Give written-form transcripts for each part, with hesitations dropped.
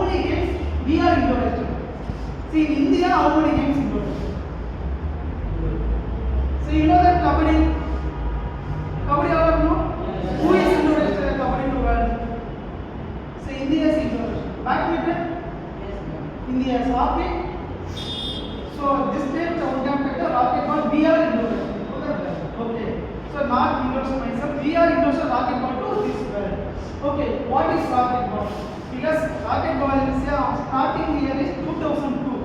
many games we are interested? See, in India, how many games interested? So you know that Kabaddi? Kabaddi ever know? Yes. Who is interested in Kabaddi to world? So India is interested. Badminton? Yes. India is hockey. So this time we can take the rocket ball. We are interested. Okay. So not interested myself. We are interested in rocket ball to this world. Okay. What is rocket ball? Because rocket ball is starting year is 2002.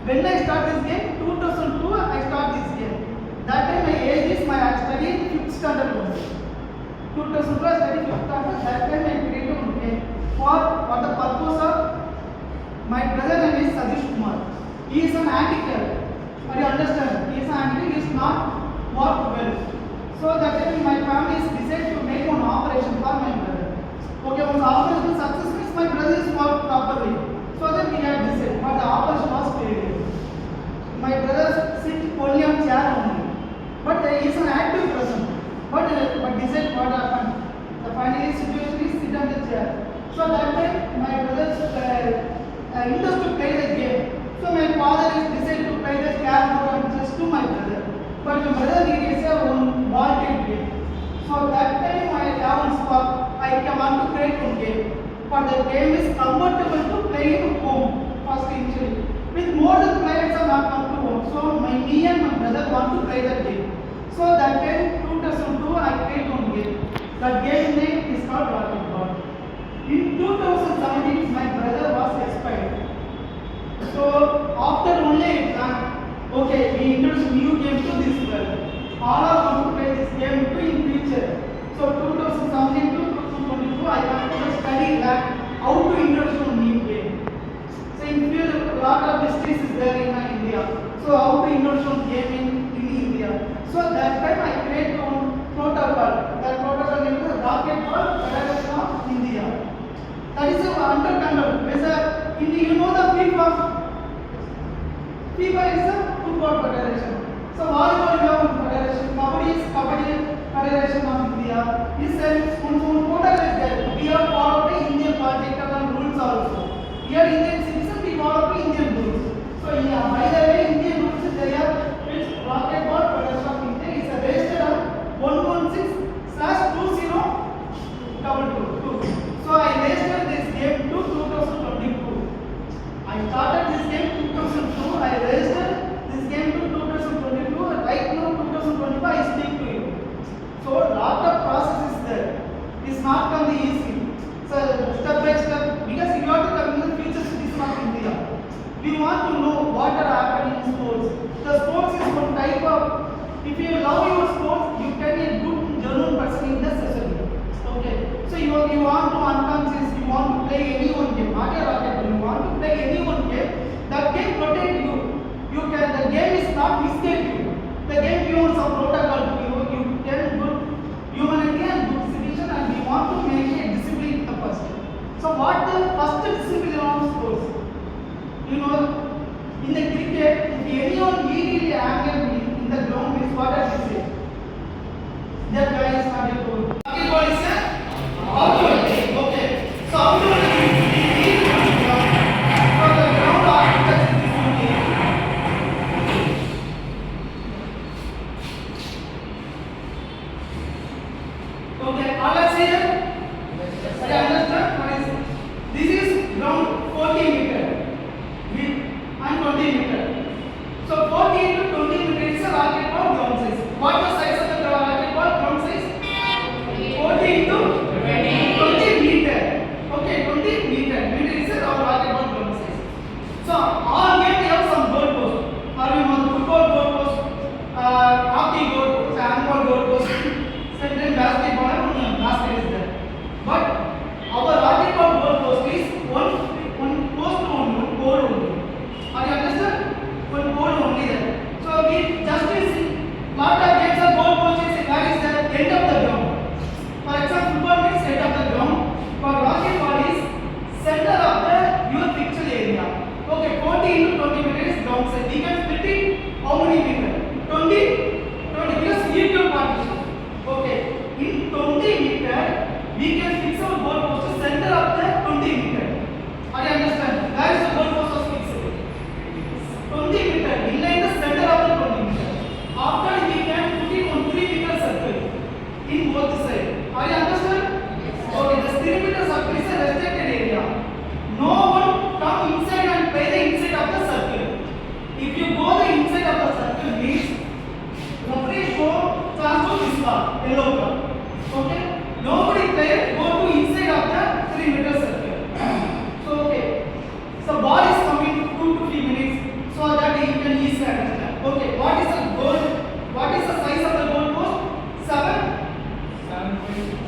When I start this game, 2002 I start this game. That time my age is I studied 5th standard only. 2002 I studied 5th standard. That time I created one game for the purpose of my brother name is Sadish Kumar. He is an handicap. Are you understand? He is an handicap. He is not work well. So that time my family is decided to make one operation for my brother. Okay, once operation success means my brother is work properly. So then we have decided, but the operation was failure. My brother sits only on chair only, but he is an active person. But decide what happened. The final situation is sit on the chair. So that time my brother's interest to play the game. So my father is decided to play the carrom and just to my brother. But my brother needs a one ball game. So that time I have spark. I want to create one game. But the game is comfortable to play in home first initially. With more than players are not come to home. So me and my brother want to play that game. So that time 2002 I create one game. That game name is called Rocket Ball. In 2017 my brother was expired. So after only exam, okay, we introduce new game to this world. All are going to play this game to in future. So 2017 to 2022 I want to study that how to introduce a new game. So in future a lot of mysteries is there in India. So how to introduce a game in India. So that time I create one protocol. That protocol name is Rocket Ball Federation of India. That is under control. You know the FIFA. FIFA is a football federation. So volleyball you have one federation. Kabaddi is Kabaddi Federation of India. This is one portal is there. We are followed by Indian political rules also. Here Indian citizens we follow the Indian rules. So by the way Indian rules is there. Which Rocket Ball Federation of India is registered on 116/2022. So I registered this game to 2022. I started this game 2002. I registered this game to 2022. Right now 2025 I speak to you. So lot of process is there. It's not come easy. So step by step, because you have to come in the future citizen of India. We want to know what are happening in sports. The sports is one type of. If you love your sports, you can be a good genuine person in the society. Okay. So you want to unconscious, you want to play any one game, not a rocket, you want to play any one game. That game protect you. The game is not mistake you. The game gives some protocol to you. You can good humanity and good citizen, and we want to make a discipline the first. So what the first discipline of sports? You know, in the cricket, if anyone really angry in the ground, means what I say? That guy is not a good. Okay, what is that? Outdoor. Okay. So outdoor is for the ground architect is okay, all are here? Yes. I understand what is it? This is ground 40 meter width and 20 meter. So 40 into 20 meter is a rocket ball ground size. What is the size of the rocket ball ground size? 40 into 20 meter. Okay, 20 meter. Meter is a rocket ball ground size. So all game we have some goal post. Or we have football goal post, hockey goal post, handball goal post, then basketball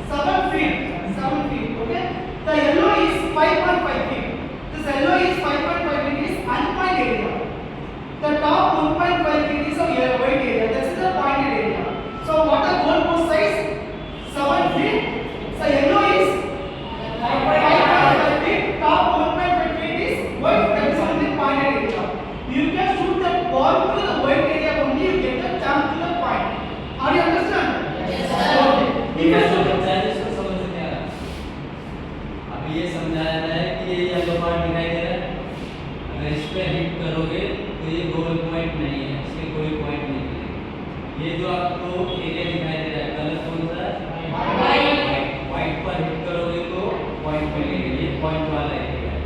7 feet. 7 feet. Okay. The yellow is 5.5 feet. This yellow is 5.5 feet is unpointed area. The top 1.5 feet is a white area. This is the pointed area. So what the goalpost size? 7 feet. So yellow is 5.5 feet. Top 1.5 feet is white. That is only pointed area. You can shoot the ball to the white area only. You get the chance to the point. Are you understand? Yes, sir. Okay. If you shoot अभी ये समझाया है कि ये yellow part दिखाई दे रहा है, अगर इस पे हिट करोगे तो ये गोल पॉइंट नहीं है, इसके कोई पॉइंट नहीं मिलेगा। ये जो आपको एरिया दिखाई दे रहा है कलर कौन सा है? वाइट। वाइट पर हिट करोगे तो पॉइंट मिलेगा, ये पॉइंट वाला एरिया है।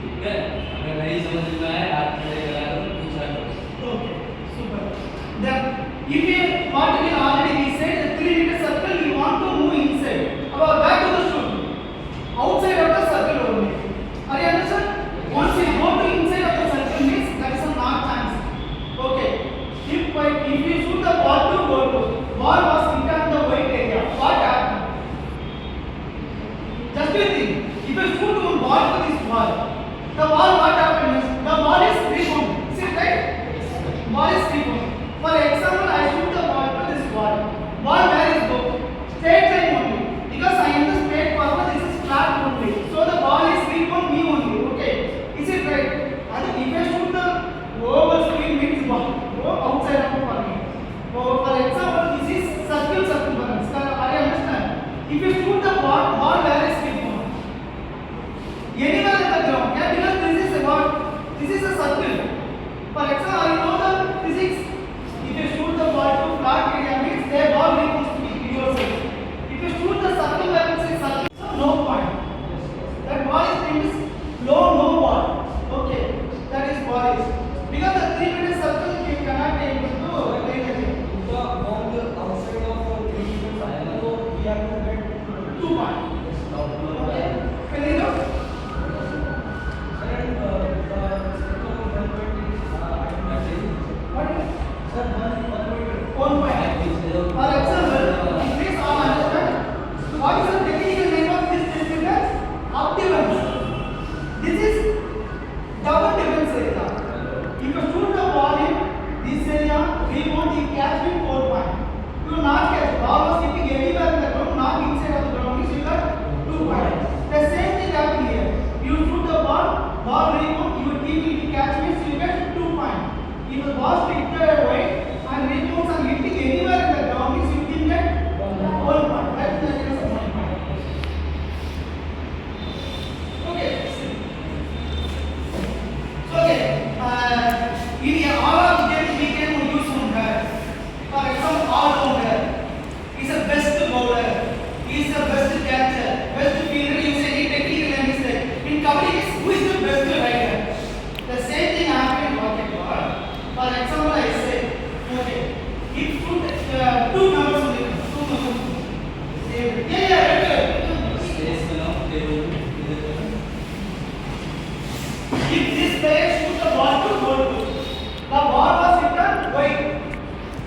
ठीक है, अगर नहीं समझ में आया हाथ खड़े करा दो, पूछा करो। okay, super. Then if you what we already we said the 3-meter circle you want to move inside. About back to the shoot. Outside of the circle only. Are you understand? Once you go to inside of the circle means that is a not chance. Okay. If you shoot the ball to goalpost, ball was hit on the white area. What happened? Just you think. If you shoot one ball to this ball, the ball what happened is the ball is rebound. Is it right? Ball is rebound. For example, I shoot the ball to this ball. Ball where is go? Straight line only. Because I am the straight purpose, this is flat only. So the ball is rebound me only. Okay. Is it right? And if I shoot the oval screen means ball go outside of the ball. For example, this is circle circumference. I understand. If you shoot the ball, ball where is rebound? Anywhere in the ground. Yeah, because this is a what? This is a circle. For example, I know the physics. If you shoot the ball to flat area means their ball rebounds to be your side. If you shoot the circle where it is circle, so no point. That ball is means low no ball. Okay, that is ball is because the 3-meter circle you cannot be able to attain anything. So on the outside of 3-meter circle, we have to get 2 points. Okay, can you know? What is Sir, 1 point? For example, in this all understand what is the technical name of this defense? Optimum. This is double defense area. If you shoot the ball in this area, rebound, you catch with 4 points. You will not catch. Ball was hitting anywhere in the ground, not inside of the ground, means you got 2 points. The same thing happened here. You shoot the ball rebound, your team will be catch means you get 2 points. If the ball hit away and rebounds and hitting anywhere in the ground, means you can get 1 point. That's the difference of 1 point. Okay. So okay. In all of them we can use one guy. For example, all-rounder. He's the best bowler. He's the best catcher, best fielder. You say any technical name is there. In kabaddi, who is the best rider? The same thing happened in basketball. For example, I say, okay, if two numbers only, two numbers. Yeah, space बनाओ, table इधर करो। if this player shoot the ball to goalpost, the ball was hit on white.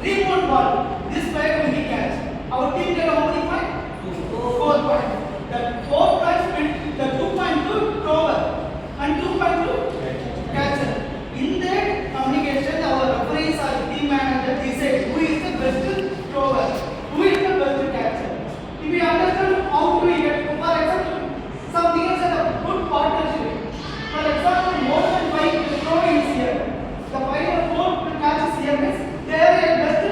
Rebound ball. This player will be catch. Our team get how many points? 4 points. The 4 points split the 2 point to thrower and 2 point to catcher. In that communication, our referees or team manager decide who is the best thrower, who is the best catcher. If we understand how do we get, for example, some teams have a good partnership. For example, more than 5 throw is here. The 5 or 4 catches here means they are a best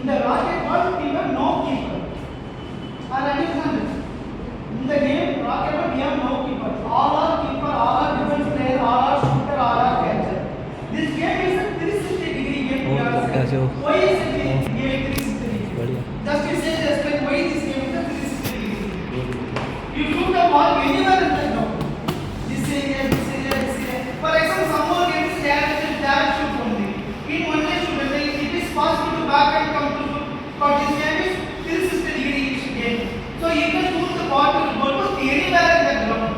In the racquetball, we have no keeper. Are you understand? In the game, racquetball, we have no keeper. All are keeper, all are defense player, all are shooter, all are catcher. This game is a 360-degree game. We are saying. Why is it game 360 degree? Just you say explain why this game is a 360 degree. You shoot the ball anywhere in the ground. This area, this area, this area. For example, some more games dash shoot only. In one day shoot, it is possible to back and come to shoot. But this game is 360 degree game. So you can shoot the ball to almost anywhere in the ground.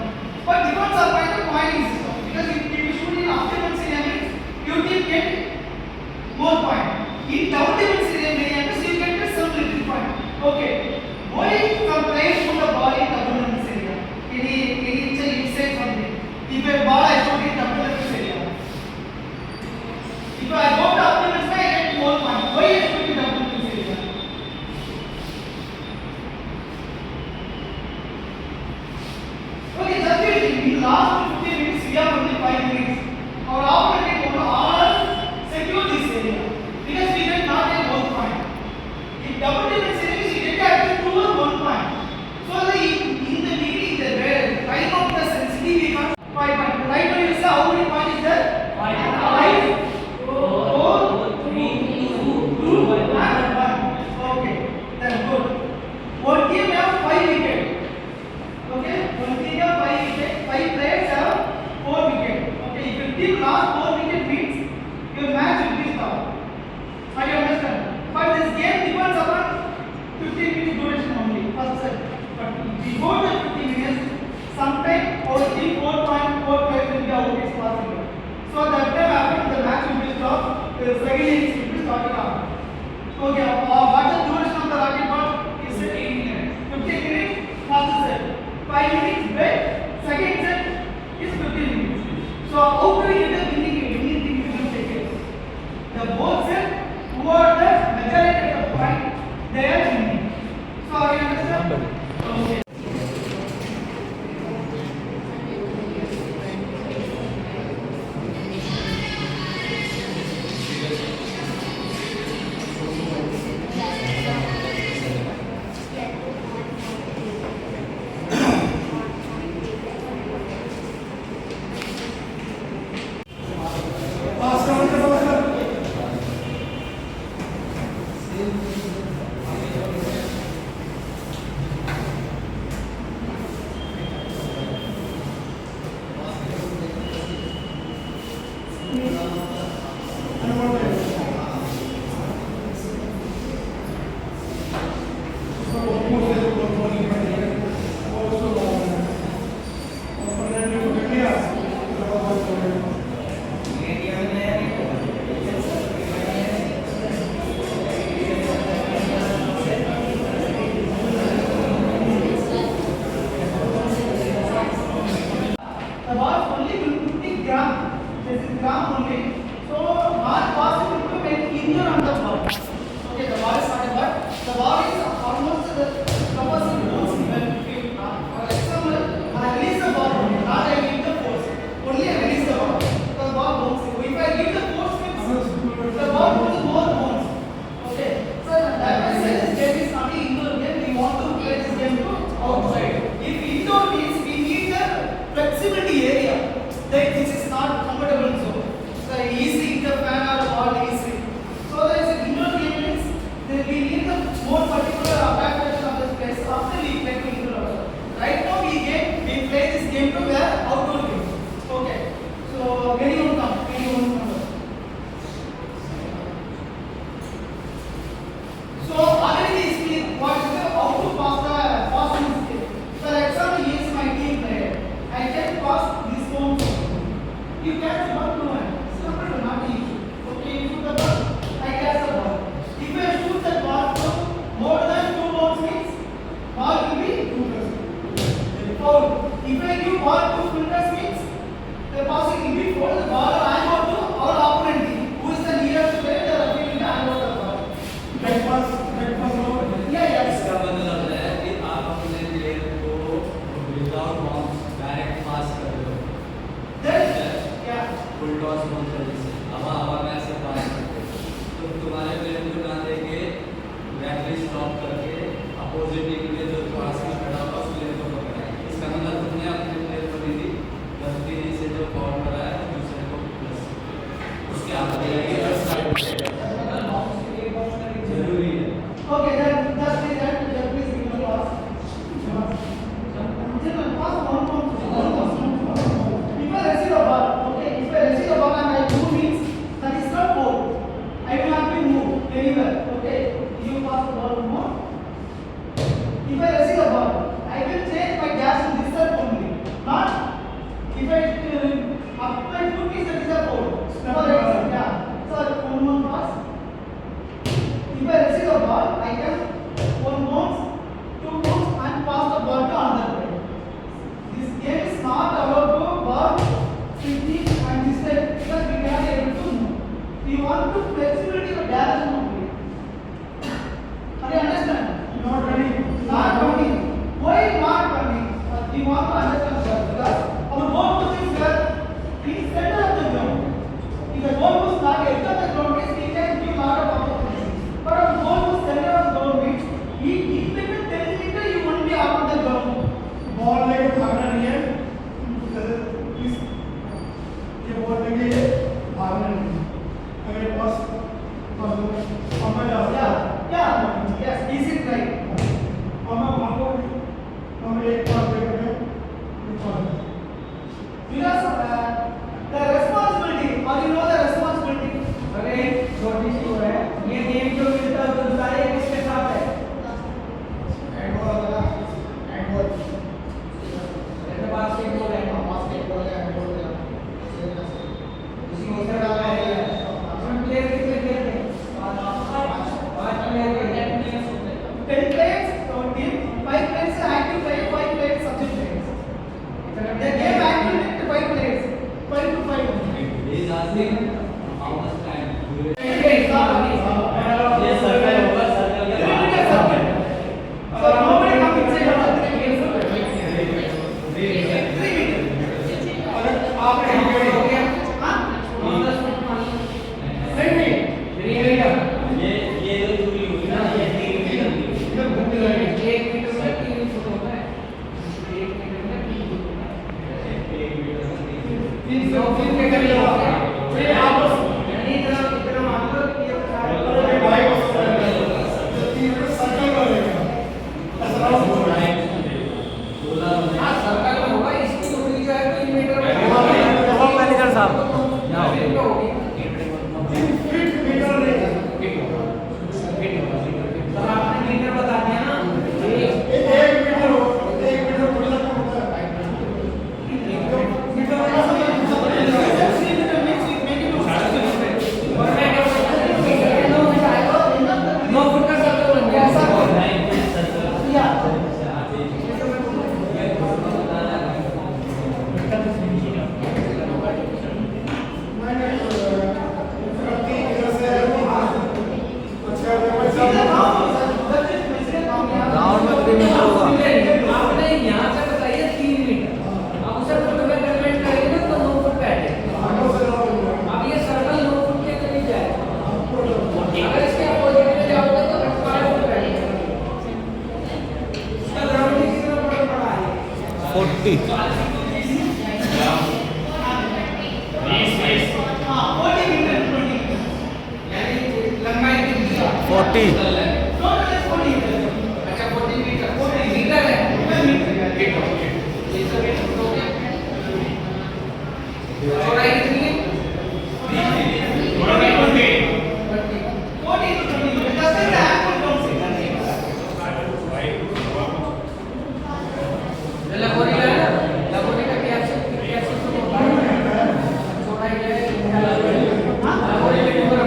But depends upon the pointing system. Because if you shoot in optimal scenario, you can get more point. In down dimension scenario, you can get some little point. Okay. Why some players shoot the ball in double dimension area? Any inside something. If a ball I shoot in double dimension area. If I go to optimal side, I get more point. Why I shoot in double dimension area? Okay, that's it. In last 15 minutes, we have only 5 minutes. Our opponent will all secure this area because we get not a 1 point. In double dimension area, we get at least 2 or 1 point. So in the beginning, the time of the sensitivity we got 5 points. Right now you say how many points is there? 5, 4, 3, 2, 1. Okay, then good. One team have 5 wickets. Okay, one team have 5 wickets. 5 players have 4 wickets. Okay, if your team last 4 wickets wins, your match will be stopped. Are you understand? But this game depends upon 15 minutes duration only. First set. But before the 15 minutes, sometime our team 4.4 players will be out is possible. So that time after the match will be stopped, the second innings will be started off. Okay, what the duration of the racquetball is 18 minutes. 15 minutes, first set. 5 minutes break, second set is 15 minutes. So how do we get the winning game? Winning team will take it. The both set, who are the majority of the point, they are winning. So are you understand? Okay. The ball is only 50 gram. This is gram only. So not possible to make injury on the ball. Okay, the ball is not a but the ball is almost the capacity bones when for example, I release the ball only, not I give the force. Only I release the ball. The ball bounces. If I give the force, the ball goes more bones. Okay. So that means this game is not an indoor game. We want to play this game outside. If indoor means we need the flexibility area. That this is not comfortable zone. So easy the fan or ball easy. So there is an indoor game direction only. Are you understand? Not running. Not running. Why not running? We want to understand that because our goalpost is here in center of the ground. If the goalpost not edge of the ground means we can give lot of opportunities. But our goalpost center of the ground means if within 10 meter you won't be out of the ground. Ball like भागना नहीं है. इस ये ball लेके ये भागना नहीं है. अगर पास हम जा सकते हैं. Yes, is it right? हम भागो हम एक पास लेके Because the responsibility, or you know the responsibility. अरे छोटी सी वो है ये गेम जो मिलता है तो बताइए किसके साथ है हैंडबॉल वाला हैंडबॉल मेरे पास एक बॉल है बास्केटबॉल है हैंडबॉल है उसी को उधर डाला है हम प्लेयर कितने खेलते हैं पांच प्लेयर खेलते हैं 10 players or team, 5 players are active player, 5 players subject players. The game active with 5 players, 5 to 5. He is asking how much time. ये ये सर्कल होगा, सर्कल के बाहर. So nobody come inside of the 3 meters. अगर आप handball हो गया ये जो दूरी हुई ना, ये 3 मीटर की हुई. एक मीटर में 3 फुट होता है एक मीटर में 3 फुट होता है 1 मीटर से 3 मीटर. फिर क्या करेंगे फिर आप यानी इतना मान लो कि ये अरे भाई तीन मिनट सर्कल करेगा ऐसा ना हो रहा है. हाँ सर्कल में होगा इसकी दूरी जो है 3 मीटर में जवाब मैनेजर साहब फिर क्या होगी फिट मीटर नहीं तो आपने मीटर बता दिया ना एक मीटर थोड़ी सा कम होता है. मीटर का समझ 3 meter means we make it to और मैं क्या बोलता हूँ 9 फुट का सर्कल बन गया मैंने प्रति इधर से अच्छा Round में 3 meter होगा. आपने यहाँ से बताइए 3 मीटर अब उसे फुट में कन्वर्ट करेंगे ना तो 9 फुट बैठे अब ये सर्कल 9 फुट के करीब जाएगा अगर इसके अपोजिट में जाओगे तो 5 फुट बैठेगा इसका ग्राउंड कितना बड़ा है 40 meter 20. यानी लंबाई कितनी है 40. अच्छा 40 मीटर है चौड़ाई कितनी है 40 to 20 meter. Just like the apple comes in. लगोरी का है लगोरी का क्या होता है चौड़ाई है लगोरी में कितना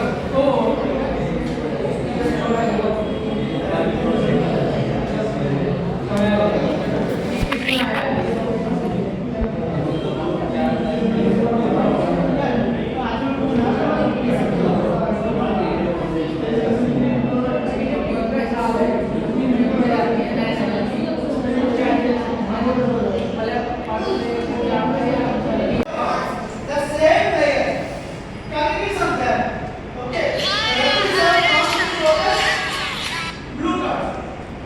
The same player continues on there. Okay. The referee sir comes to the blue card.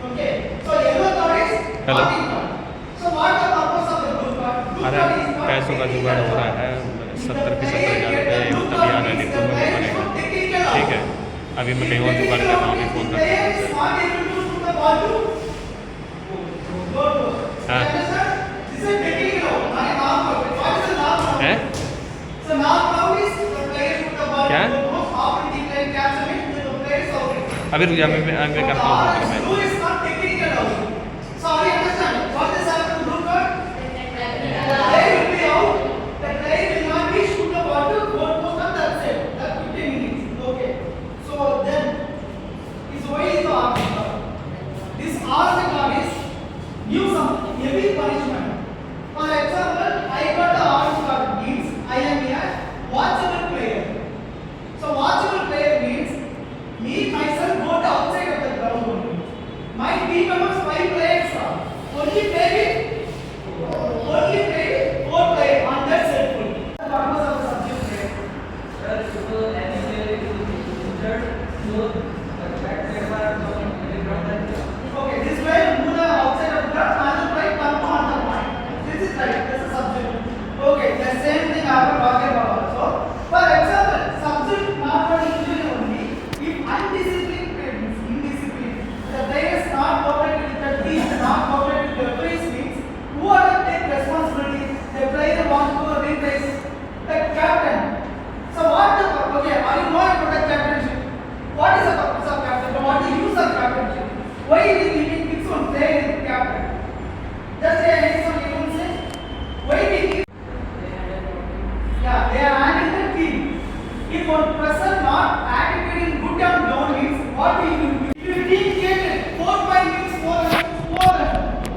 Okay. So yellow card is Hello. warning card. So what the purpose of the blue card? Blue अरे card is not पैसों का जुगाड़ हो रहा है 70-75 हज़ार रुपये तब याद है निर्भर में बनेगा. ठीक है अभी मैं कहीं और जुगाड़ कर रहा हूँ अभी फ़ोन Player करता is हूँ. not able to shoot the ball to goal. हाँ. This is technical out. Not a knock out. What is a knock out? हैं So knock out is the player shoot the ball क्या? to goal. After the player catches it, the player is out. अभी रुक जा मैं करता हूँ phone कर Blue is not technical out. So are you understand? What is happened to blue card? The player will be out. The player will not be shoot the ball to goal post and that's it. That's 15 minutes. Okay. So then, is why is the orange card? This orange card is give some heavy punishment. For example, I got the orange card means I am a watchable player. So watchable player means Okay, this way move the outside of the another way come to another point. This is right. This is subject. Okay, the same thing I have talked about also. For example, subject not for individual only. If undisciplined means indisciplined, the players not cooperating with the team, not cooperating with the referees means who are to take responsibility? The player wants to replace the captain. So what the okay? Are you knowing about the captainship? What is the purpose of captain? What is the use of captainship? Why is it fix on playing with captain? Just say next one you will say why we keep yeah they are handling the team. If one person not attitude in good and down means what we will do? If you team created 4-5 means 4 run.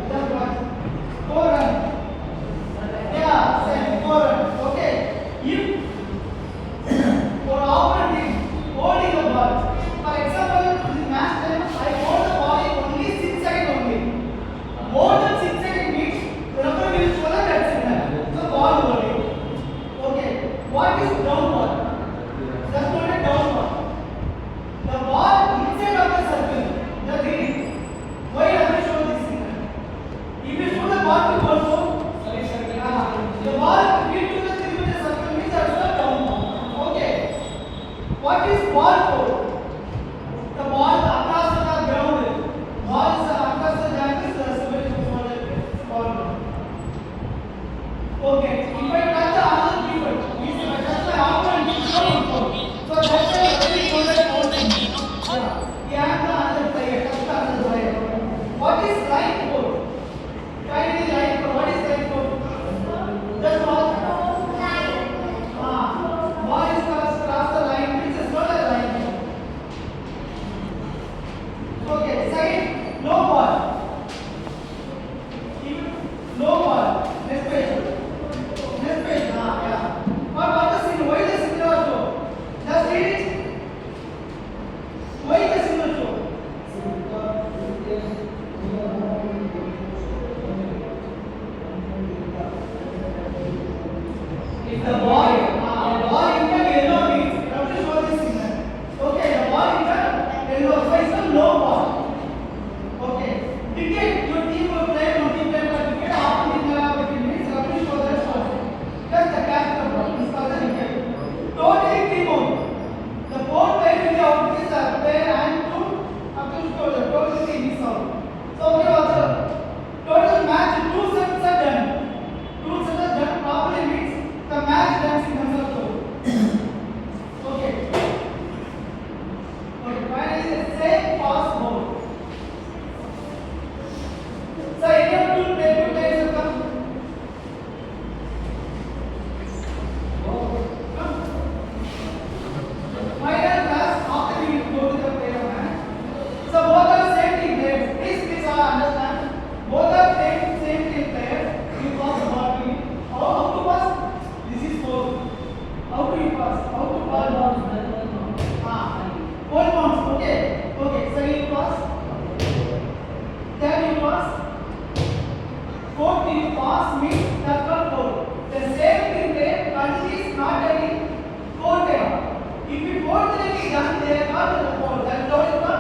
That's what 4 run. Yeah, same 4 run. Okay. If for opponent team holding the ball. For example, in match time, I hold the ball in only 6 seconds only. More than 6 seconds means the referee will show the red signal. So ball holding. Okay. What is down ball? Just hold it down ball. The ball inside of the circle, the reading. Why does it show this signal? If you show the ball to goal pole, the ball will to the 3-meter circle means that's the down ball. Okay. What is ball for? The ball across the ground. Ball is across the ground is the ball. Okay. If I touch another keeper, means if I touch my opponent, it's not goal. So that's why the referee shows that goal. Yeah. He has the other player, touch the other player. What is line for? Finally line for. What is line for? Just ball. Ball is cross the line, means it's not a line. Okay, second, no ball. No ball. Next page. Next page. Yeah. What the signal? Why the signal show? Just read it. Why the signal show? If the ball in the yellow means, you have to show this signal. Okay, the ball in the yellow, so it's a no ball. Okay, wicket, your team will play, no team play, but wicket after in the wicket means you have to show that shot. Just the catch the ball, it's called the wicket. Totally team out. The fourth player will be out, this player and two, up to score, the total team is out. So okay, also, total match, 2 sets are done. 2 sets are done properly means the match ends in terms of goal. Okay. Okay, finally the same pass ball. So any of two players have come? Final class after we go to the player man. So both are same team players. Please understand. Both are same team players. You pass the ball to me. How to pass? This is 4. How do you pass? How to ball bounce? 4 bounce. Okay. Okay. So you pass. Then you pass. 4 you pass means that's not 4. The same thing there. Country is not getting 4 there. If you 4 then is done, they are not the 4. That is not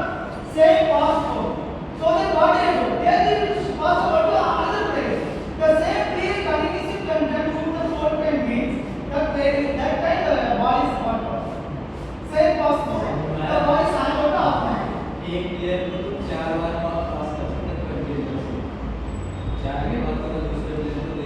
same pass 4. So then what they do? They are going to pass over to another player. The same player continues to shoot the 4 time means that player is that time the ball is not out. Same pass 4. The ball is not out of hand. एक player को तो 4 बार पास कर सकते हैं continuously 4 के बाद तो दूसरे प्लेयर को दे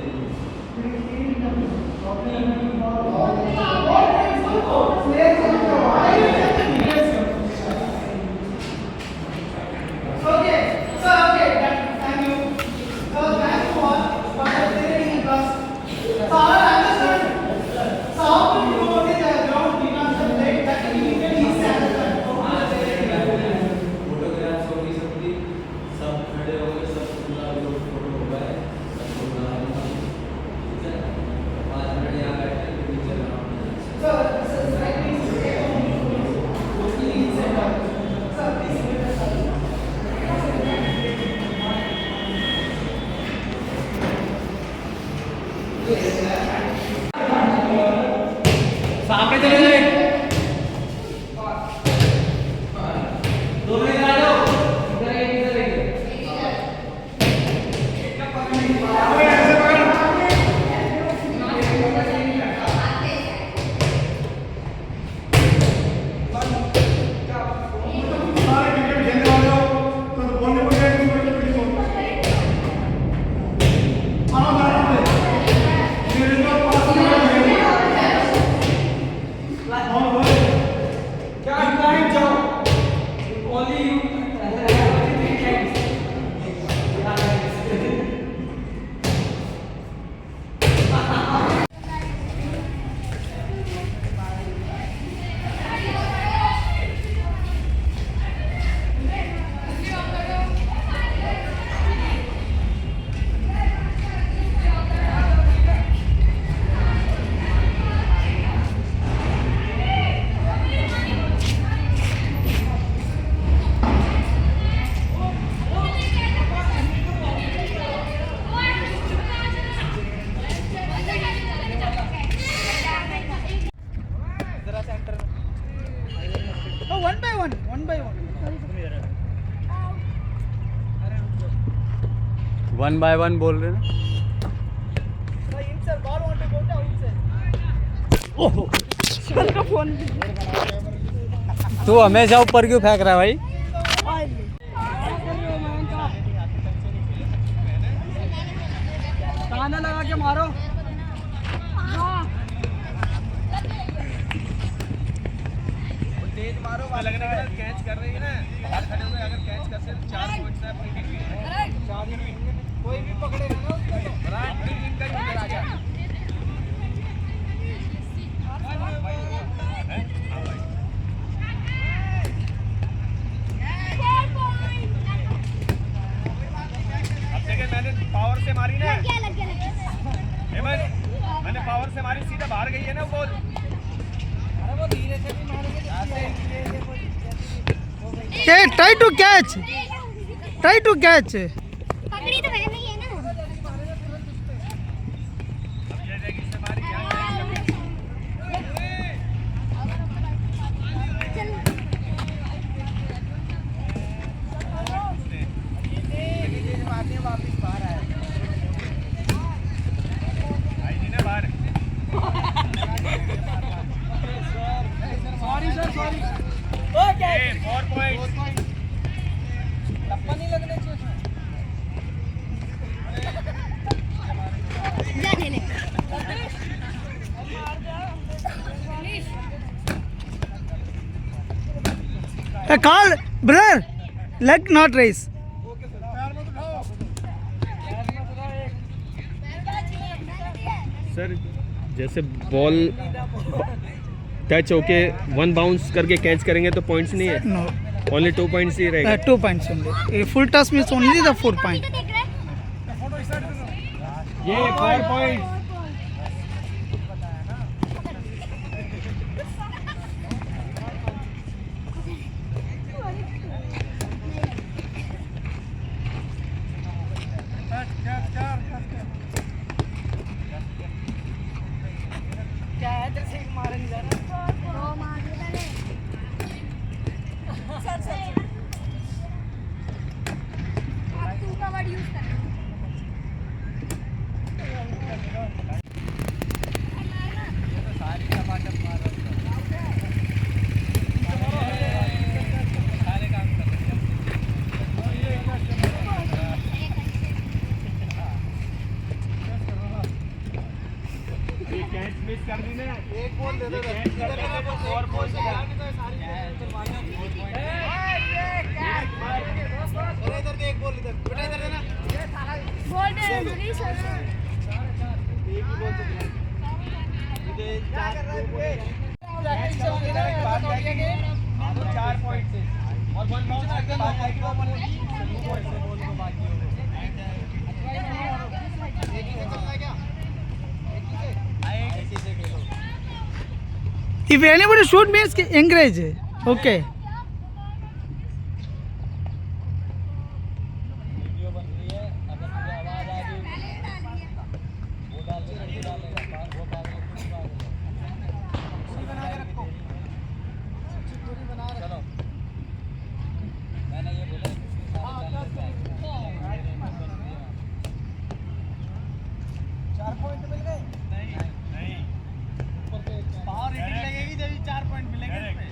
1 by 1. 1 by 1 बोल रहे हैं The inside ball want to go to outside. ओहो सर का फोन तू हमेशा ऊपर क्यों फेंक रहा है भाई? गाना लगा के मारो. तेज मारो लगने के बाद कैच कर रही है ना बाहर खड़े हुए अगर कैच कर से 4 पॉइंट्स है अपनी टीम के कोई भी पकड़ेगा ना उसको राइट टीम का ही राजा अब देखिए मैंने पावर से मारी ना मैंने पावर से मारी सीधा बाहर गई है ना बॉल. अरे वो धीरे से भी मारेंगे Hey, try to catch. Try to catch. पकड़ी तो मैंने ही है ना. अब ये देखिए इससे मारी यहाँ Sorry sir, sorry. Okay. 4 points. टप्पा नहीं लगने चाहिए. जा खेले. Call brother. Leg not raise. Sir जैसे बॉल टच होके 1 बाउंस करके कैच करेंगे तो पॉइंट्स नहीं है. No. ओनली 2 पॉइंट्स ही रहेगा. 2 points only. A full toss means only the 4 point. देख रहे हैं? ये 4 points. क्या है तेरे से मारे नहीं जा रहा. दो मार दिए मैंने. सर से. अब तू का वर्ड यूज कर. कैच मिस कर दी ना एक बॉल दे दो 4 बॉल से इधर दे एक बॉल इधर बेटा इधर देना बॉल दे मेरी सर. एक ही बॉल तो ये 4 पॉइंट से और 1 बाउंस करके बाकी है 2 पॉइंट से बॉल को बाकी हो गए. एक ही से चलता है क्या एक ही से खेलो. If anybody shoot means encourage. Okay. Video बन रही है अगर तुझे आवाज आ रही वो डाल दे डालेगा वो पागल क्यों पागल बना के रखो चलो मैंने ये बोला चार पॉइंट मिल गए. नहीं पावर रेटिंग लगेगी तभी 4 पॉइंट मिलेंगे इसमें.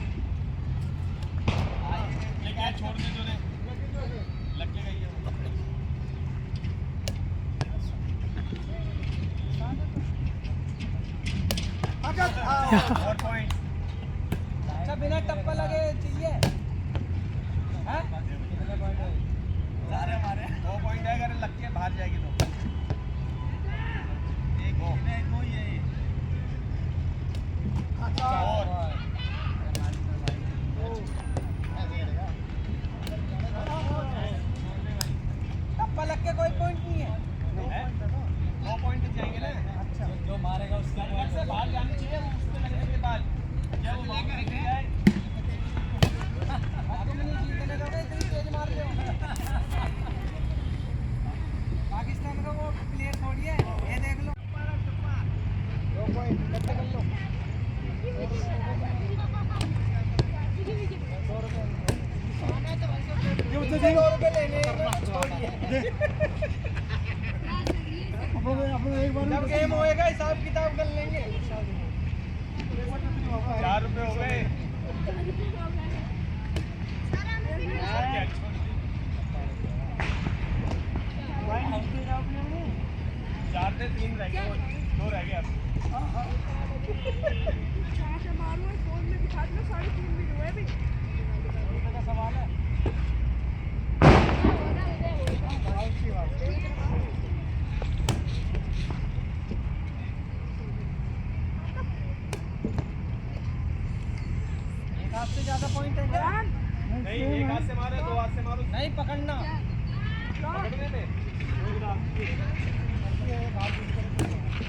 ये क्या छोड़ दे तूने लग के गई है वो. 4 पॉइंट. अच्छा बिना टप्पा लगे चाहिए. हैं? सारे हमारे 2 पॉइंट है अगर लग के बाहर जाएगी तो एक दो ही है ये. और टप्पा लग के कोई पॉइंट नहीं है. 2 पॉइंट जाएंगे ना. अच्छा. जो मारेगा उसका घर से बाहर जानी चाहिए वो उसमें लगने के बाद जब वो लेकर जाए बच्चे जी अपने एक बार जब गेम होएगा हिसाब किताब कर लेंगे। 4 रुपए हो गए। चार थे 3 रह गए, 2 रह गए अब। फोन में दिखा दो 3.5 भी हुए भी का सवाल है। एक हाथ से ज्यादा पॉइंट है क्या? नहीं, एक हाथ से मारो, 2 हाथ से मारो। नहीं पकड़ना। पकड़ने दे।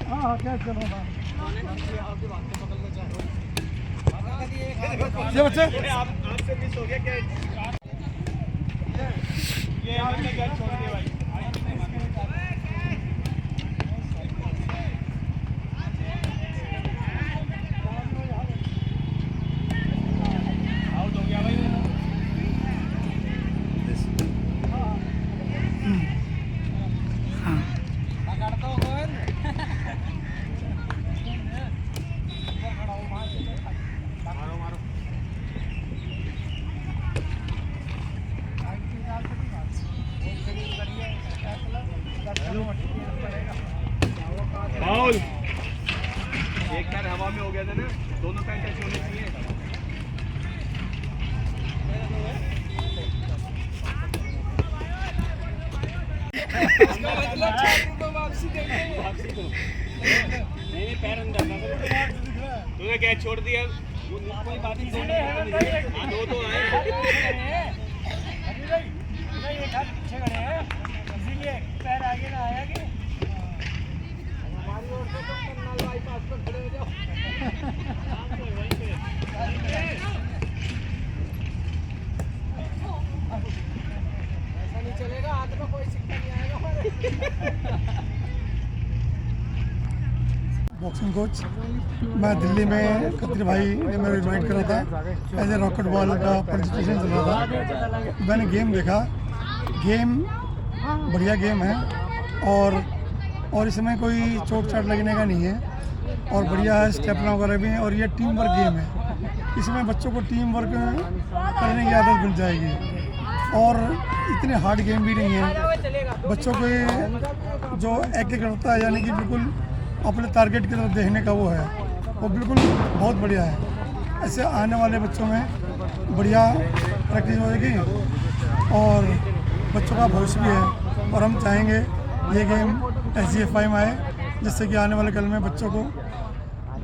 हाँ क्या चलो ये बच्चे आप से मिस हो गया क्या? ये हमने क्या छोड़ दिया भाई। आउट हो गया भाई। पकड़ता हो कौन? मारो मारो। बाउल एक पैर हवा में हो गया था ना, दोनों पैर कैसे होने चाहिए? इसका मतलब 4 रुपए वापसी देंगे। वापसी दो। नहीं पैर अंदर ना। तूने क्या छोड़ दिया? कोई बात नहीं। हाँ, 2 तो आए। एक हाथ पीछे खड़े हैं इसीलिए पैर आगे ना आया कि हमारी ओर से तुम करनाल बाईपास पर खड़े हो जाओ। ऐसा नहीं चलेगा, हाथ में कोई सिक्का नहीं आएगा हमारे। बॉक्सिंग कोच मैं दिल्ली में खत्री भाई ने मेरे इन्वाइट करा था। एज ए रॉकेट बॉल का प्रेजेंटेशन चल रहा था। मैंने गेम देखा। गेम बढ़िया गेम है और इसमें कोई चोट चाट लगने का नहीं है और बढ़िया है। स्टेपना वगैरह भी है और ये टीम वर्क गेम है। इसमें बच्चों को टीम वर्क करने की आदत बन जाएगी और इतने हार्ड गेम भी नहीं है। बच्चों को जो एक करता है यानी कि बिल्कुल अपने टारगेट की तरफ देखने का वो है, वो बिल्कुल बहुत बढ़िया है। ऐसे आने वाले बच्चों में बढ़िया प्रैक्टिस होगी और बच्चों का भविष्य भी है और हम चाहेंगे ये गेम SGFI में आए जिससे कि आने वाले कल में बच्चों को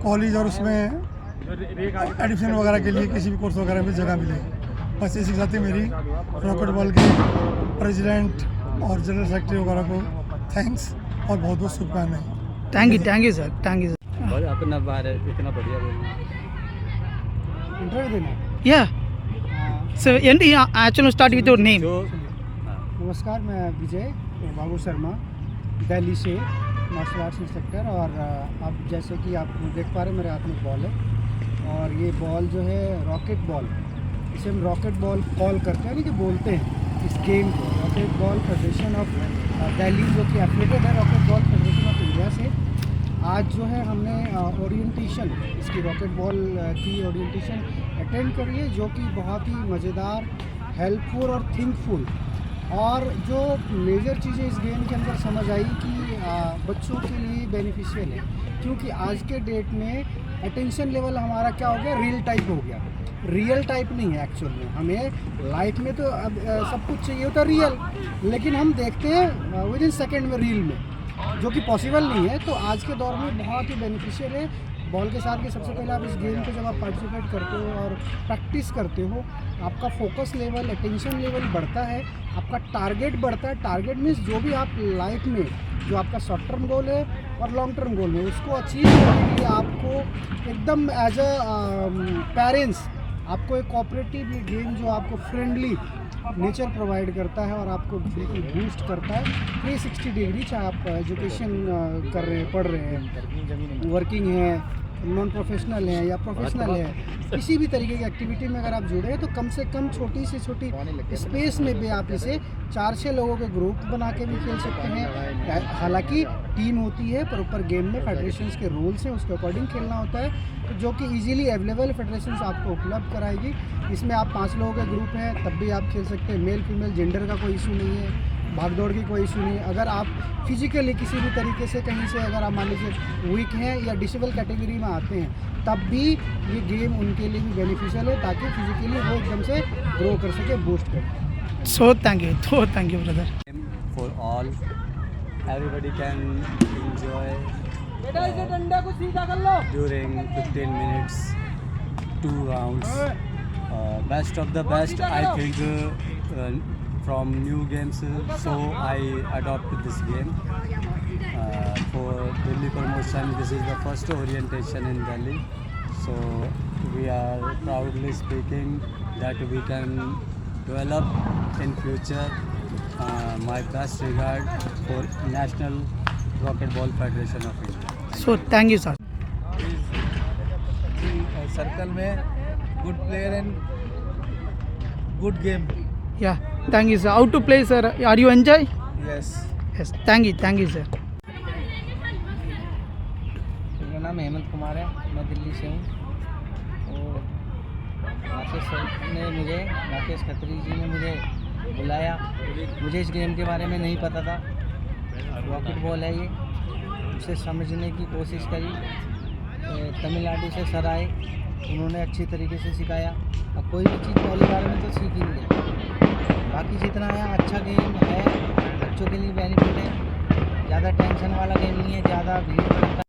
कॉलेज और उसमें एडमिशन वगैरह के लिए किसी भी कोर्स वगैरह में जगह मिले। बस इसी के साथ ही मेरी रॉकेट बॉल के प्रेसिडेंट और जनरल सेक्रेटरी वगैरह को थैंक्स और बहुत बहुत शुभकामनाएं। Thank you sir, thank you sir. और अपना बार है इतना बढ़िया बोल इंटरव्यू देना। Yeah. So, actually start with your name. नमस्कार, मैं विजय बाबू शर्मा दिल्ली से मार्शल आर्ट्स इंस्ट्रक्टर। और अब जैसे कि आप देख पा रहे हैं मेरे हाथ में बॉल है और ये बॉल जो है रॉकेट बॉल, इसे हम रॉकेट बॉल कॉल करते हैं यानी कि बोलते हैं इस गेम को। Rocket ball federation of Delhi जो कि एफिलिएटेड है rocket ball federation of India से, आज जो है हमने ओरिएंटेशन इसकी रॉकेट बॉल की ओरिएंटेशन अटेंड करी है जो कि बहुत ही मज़ेदार, हेल्पफुल और थिंकफुल और जो मेजर चीज़ें इस गेम के अंदर समझ आई कि बच्चों के लिए बेनिफिशियल है क्योंकि आज के डेट में अटेंशन लेवल हमारा क्या हो गया, रियल टाइप हो गया। रियल टाइप नहीं है एक्चुअल में। हमें लाइफ में तो अब सब कुछ चाहिए होता रियल, लेकिन हम देखते हैं विद इन सेकेंड में रील में, जो कि पॉसिबल नहीं है। तो आज के दौर में बहुत ही बेनिफिशियल है बॉल के साथ कि सबसे पहले आप इस गेम को जब आप पार्टिसिपेट करते हो और प्रैक्टिस करते हो, आपका फोकस लेवल, अटेंशन लेवल बढ़ता है, आपका टारगेट बढ़ता है। टारगेट मीन्स जो भी आप लाइफ में जो आपका शॉर्ट टर्म गोल है और लॉन्ग टर्म गोल है उसको अचीव करने के लिए आपको एकदम एज अ पेरेंट्स आपको एक कोऑपरेटिव गेम जो आपको फ्रेंडली नेचर प्रोवाइड करता है और आपको बिल्कुल बूस्ट करता है 360 डिग्री। चाहे आप एजुकेशन कर रहे हैं, पढ़ रहे हैं, वर्किंग है नॉन प्रोफेशनल हैं या प्रोफेशनल हैं, किसी भी तरीके की एक्टिविटी में अगर आप जुड़े हैं तो कम से कम छोटी से छोटी स्पेस में भी आप इसे 4-6 लोगों के ग्रुप बना के भी खेल सकते हैं। हालांकि टीम होती है, पर ऊपर गेम में फेडरेशंस के रूल्स हैं, उसके अकॉर्डिंग खेलना होता है, तो जो कि इजीली अवेलेबल फेडरेशंस आपको उपलब्ध कराएगी। इसमें आप 5 लोगों के ग्रुप हैं तब भी आप खेल सकते हैं। मेल फीमेल जेंडर का कोई इशू नहीं है, भागदौड़ की कोई इशू नहीं है। अगर आप फिजिकली किसी भी तरीके से कहीं से अगर आप मान लीजिए वीक हैं या डिसेबल कैटेगरी में आते हैं, तब भी ये गेम उनके लिए भी बेनिफिशियल है, ताकि फिजिकली वो एकदम से ग्रो कर सके, बूस्ट कर। सो thank you brother. for all. Everybody can enjoy during 15 minutes, 2 rounds. Best of the best, I think, from new games. So I adopted this game for Delhi promotion. This is the first orientation in Delhi. So we are proudly speaking that we can develop in future. My best regard for National Racquetball Federation of India. So thank you sir. Circle में good player and good game. या thank you sir. How to play sir, are you enjoy? Yes. Yes, thank you sir. मेरा नाम हेमंत कुमार है, मैं दिल्ली से हूँ। और Rakesh sir ने मुझे, राकेश खत्री जी ने मुझे बुलाया। मुझे इस गेम के बारे में नहीं पता था। रॉकेट बॉल है ये, उसे समझने की कोशिश करी। तमिलनाडु से सर आए, उन्होंने अच्छी तरीके से सिखाया। अब कोई भी चीज़ पहली बार में तो सीख ही नहीं है। बाकी जितना है अच्छा गेम है, बच्चों के लिए बेनिफिट है। ज़्यादा टेंशन वाला गेम नहीं है, ज़्यादा भीड़ भड़का